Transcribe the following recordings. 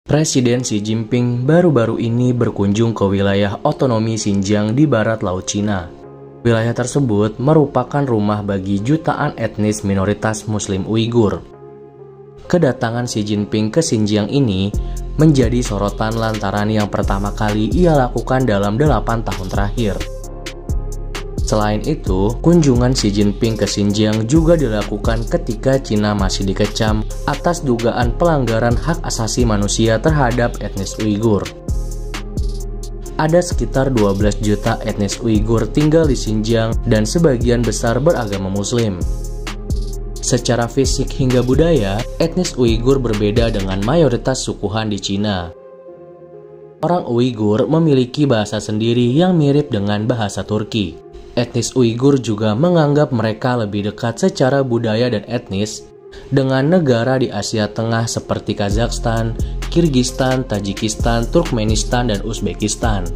Presiden Xi Jinping baru-baru ini berkunjung ke wilayah otonomi Xinjiang di barat Laut Cina. Wilayah tersebut merupakan rumah bagi jutaan etnis minoritas Muslim Uighur. Kedatangan Xi Jinping ke Xinjiang ini menjadi sorotan lantaran yang pertama kali ia lakukan dalam 8 tahun terakhir. Selain itu, kunjungan Xi Jinping ke Xinjiang juga dilakukan ketika Cina masih dikecam atas dugaan pelanggaran hak asasi manusia terhadap etnis Uighur. Ada sekitar 12 juta etnis Uighur tinggal di Xinjiang dan sebagian besar beragama Muslim. Secara fisik hingga budaya, etnis Uighur berbeda dengan mayoritas suku Han di Cina. Orang Uighur memiliki bahasa sendiri yang mirip dengan bahasa Turki. Etnis Uighur juga menganggap mereka lebih dekat secara budaya dan etnis dengan negara di Asia Tengah seperti Kazakhstan, Kirgistan, Tajikistan, Turkmenistan, dan Uzbekistan.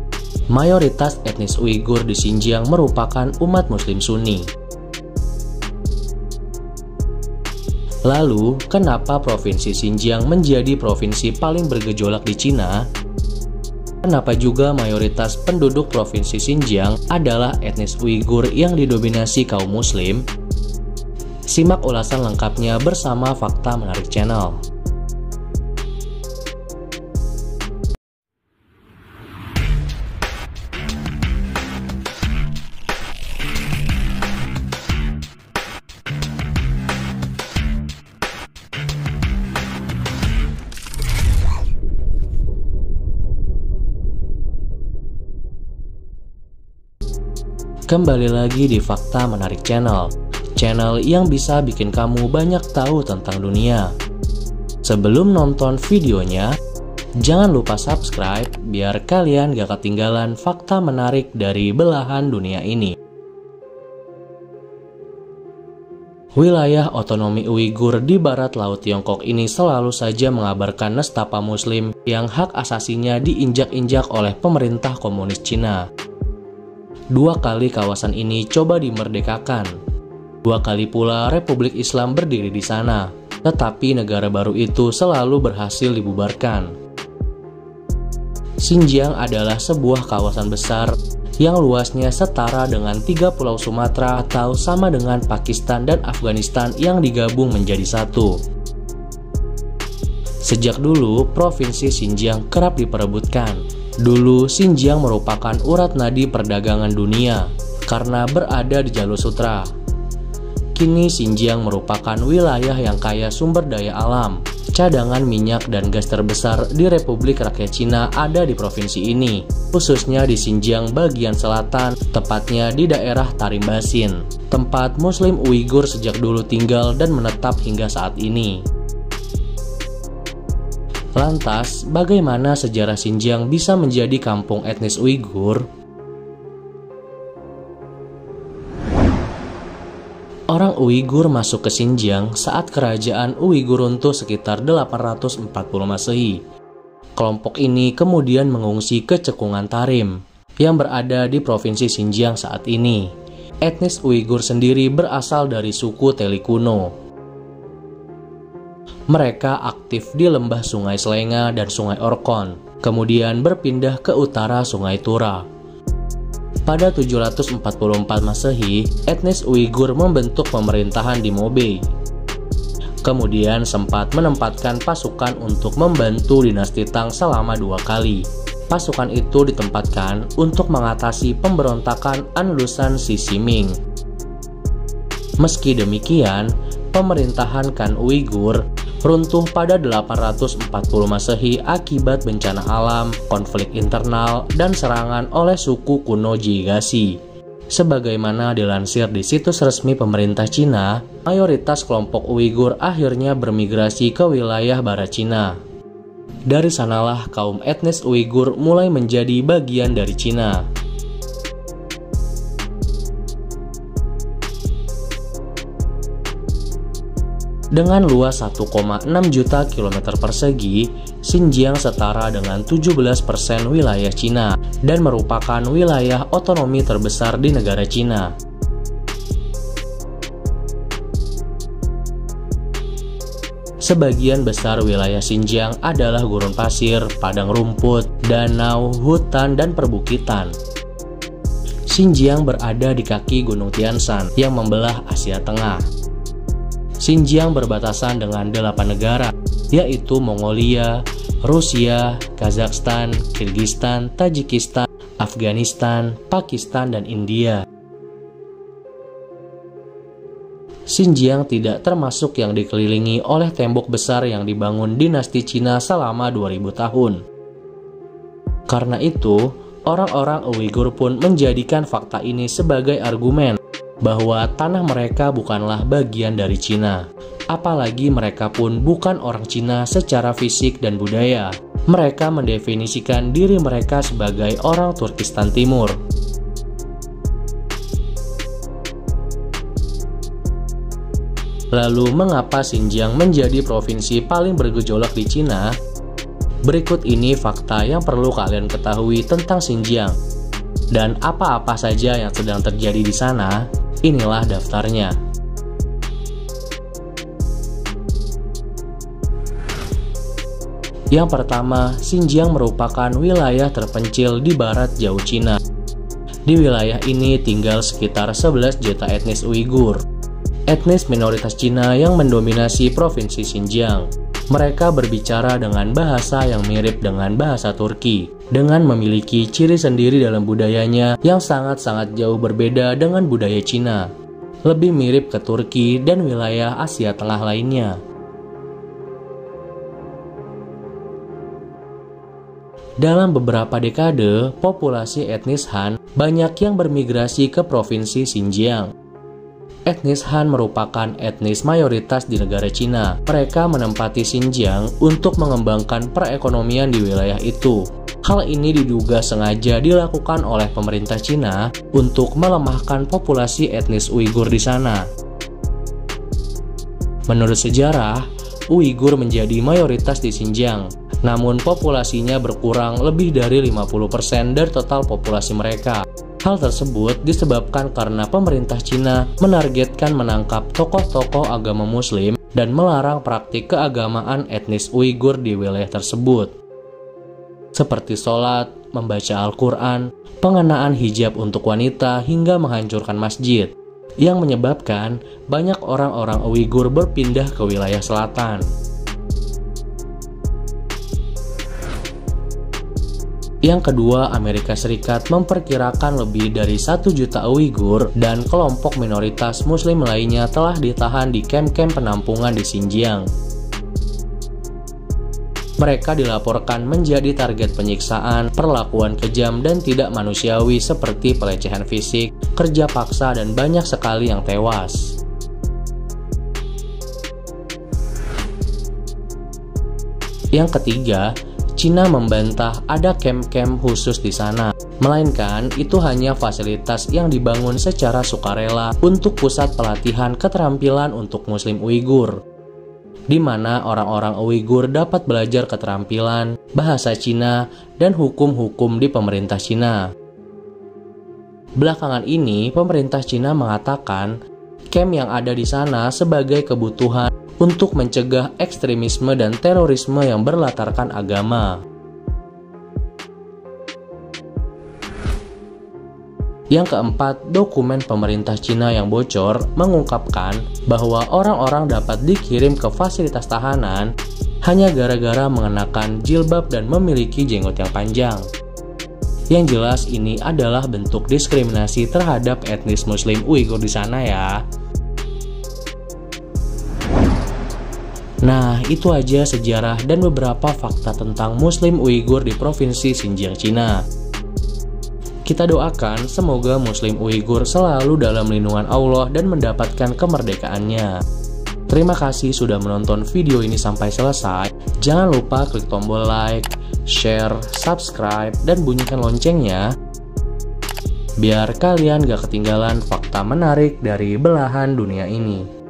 Mayoritas etnis Uighur di Xinjiang merupakan umat Muslim Sunni. Lalu, kenapa Provinsi Xinjiang menjadi provinsi paling bergejolak di Cina? Kenapa juga mayoritas penduduk Provinsi Xinjiang adalah etnis Uighur yang didominasi kaum Muslim? Simak ulasan lengkapnya bersama Fakta Menarik Channel. Kembali lagi di Fakta Menarik Channel, channel yang bisa bikin kamu banyak tahu tentang dunia. Sebelum nonton videonya, jangan lupa subscribe biar kalian gak ketinggalan fakta menarik dari belahan dunia ini. Wilayah otonomi Uighur di barat Laut Tiongkok ini selalu saja mengabarkan nestapa Muslim yang hak asasinya diinjak-injak oleh pemerintah komunis Cina. 2 kali kawasan ini coba dimerdekakan. 2 kali pula Republik Islam berdiri di sana, tetapi negara baru itu selalu berhasil dibubarkan. Xinjiang adalah sebuah kawasan besar yang luasnya setara dengan 3 pulau Sumatera atau sama dengan Pakistan dan Afghanistan yang digabung menjadi satu. Sejak dulu, Provinsi Xinjiang kerap diperebutkan. Dulu, Xinjiang merupakan urat nadi perdagangan dunia karena berada di jalur sutra. Kini Xinjiang merupakan wilayah yang kaya sumber daya alam. Cadangan minyak dan gas terbesar di Republik Rakyat Cina ada di provinsi ini, khususnya di Xinjiang bagian selatan, tepatnya di daerah Tarim Basin, tempat Muslim Uighur sejak dulu tinggal dan menetap hingga saat ini. Lantas, bagaimana sejarah Xinjiang bisa menjadi kampung etnis Uighur? Orang Uighur masuk ke Xinjiang saat kerajaan Uighur runtuh sekitar 840 Masehi. Kelompok ini kemudian mengungsi ke cekungan Tarim, yang berada di Provinsi Xinjiang saat ini. Etnis Uighur sendiri berasal dari suku Teli kuno. Mereka aktif di lembah Sungai Selenga dan Sungai Orkhon, kemudian berpindah ke utara Sungai Tura. Pada 744 Masehi, etnis Uighur membentuk pemerintahan di Mobei. Kemudian sempat menempatkan pasukan untuk membantu dinasti Tang selama 2 kali. Pasukan itu ditempatkan untuk mengatasi pemberontakan Anlusan Sisi-Ming. Meski demikian, pemerintahan Khan Uighur runtuh pada 840 Masehi akibat bencana alam, konflik internal, dan serangan oleh suku kuno Jigashi. Sebagaimana dilansir di situs resmi pemerintah Cina, mayoritas kelompok Uighur akhirnya bermigrasi ke wilayah barat Cina. Dari sanalah kaum etnis Uighur mulai menjadi bagian dari Cina. Dengan luas 1,6 juta kilometer persegi, Xinjiang setara dengan 17% wilayah Cina dan merupakan wilayah otonomi terbesar di negara Cina. Sebagian besar wilayah Xinjiang adalah gurun pasir, padang rumput, danau, hutan, dan perbukitan. Xinjiang berada di kaki Gunung Tianshan yang membelah Asia Tengah. Xinjiang berbatasan dengan 8 negara, yaitu Mongolia, Rusia, Kazakhstan, Kirgistan, Tajikistan, Afghanistan, Pakistan, dan India. Xinjiang tidak termasuk yang dikelilingi oleh tembok besar yang dibangun dinasti Cina selama 2000 tahun. Karena itu, orang-orang Uighur pun menjadikan fakta ini sebagai argumen bahwa tanah mereka bukanlah bagian dari Cina. Apalagi mereka pun bukan orang Cina secara fisik dan budaya. Mereka mendefinisikan diri mereka sebagai orang Turkistan Timur. Lalu, mengapa Xinjiang menjadi provinsi paling bergejolak di Cina? Berikut ini fakta yang perlu kalian ketahui tentang Xinjiang. Dan apa-apa saja yang sedang terjadi di sana, inilah daftarnya. Yang pertama, Xinjiang merupakan wilayah terpencil di barat jauh Cina. Di wilayah ini tinggal sekitar 11 juta etnis Uighur, etnis minoritas Cina yang mendominasi provinsi Xinjiang. Mereka berbicara dengan bahasa yang mirip dengan bahasa Turki, dengan memiliki ciri sendiri dalam budayanya yang sangat-sangat jauh berbeda dengan budaya Cina, lebih mirip ke Turki dan wilayah Asia Tengah lainnya. Dalam beberapa dekade, populasi etnis Han banyak yang bermigrasi ke provinsi Xinjiang. Etnis Han merupakan etnis mayoritas di negara Cina. Mereka menempati Xinjiang untuk mengembangkan perekonomian di wilayah itu. Hal ini diduga sengaja dilakukan oleh pemerintah Cina untuk melemahkan populasi etnis Uighur di sana. Menurut sejarah, Uighur menjadi mayoritas di Xinjiang, namun populasinya berkurang lebih dari 50% dari total populasi mereka. Hal tersebut disebabkan karena pemerintah Cina menargetkan menangkap tokoh-tokoh agama Muslim dan melarang praktik keagamaan etnis Uighur di wilayah tersebut, seperti sholat, membaca Al-Quran, pengenaan hijab untuk wanita, hingga menghancurkan masjid, yang menyebabkan banyak orang-orang Uighur berpindah ke wilayah selatan. Yang kedua, Amerika Serikat memperkirakan lebih dari 1 juta Uighur dan kelompok minoritas Muslim lainnya telah ditahan di kamp-kamp penampungan di Xinjiang. Mereka dilaporkan menjadi target penyiksaan, perlakuan kejam dan tidak manusiawi seperti pelecehan fisik, kerja paksa, dan banyak sekali yang tewas. Yang ketiga, Cina membantah ada kamp-kamp khusus di sana, melainkan itu hanya fasilitas yang dibangun secara sukarela untuk pusat pelatihan keterampilan untuk Muslim Uighur, di mana orang-orang Uighur dapat belajar keterampilan, bahasa Cina, dan hukum-hukum di pemerintah Cina. Belakangan ini, pemerintah Cina mengatakan kamp yang ada di sana sebagai kebutuhan untuk mencegah ekstremisme dan terorisme yang berlatarkan agama. Yang keempat, dokumen pemerintah Cina yang bocor mengungkapkan bahwa orang-orang dapat dikirim ke fasilitas tahanan hanya gara-gara mengenakan jilbab dan memiliki jenggot yang panjang. Yang jelas ini adalah bentuk diskriminasi terhadap etnis Muslim Uighur di sana ya. Nah, itu aja sejarah dan beberapa fakta tentang Muslim Uighur di provinsi Xinjiang, Cina. Kita doakan semoga Muslim Uighur selalu dalam lindungan Allah dan mendapatkan kemerdekaannya. Terima kasih sudah menonton video ini sampai selesai. Jangan lupa klik tombol like, share, subscribe, dan bunyikan loncengnya biar kalian gak ketinggalan fakta menarik dari belahan dunia ini.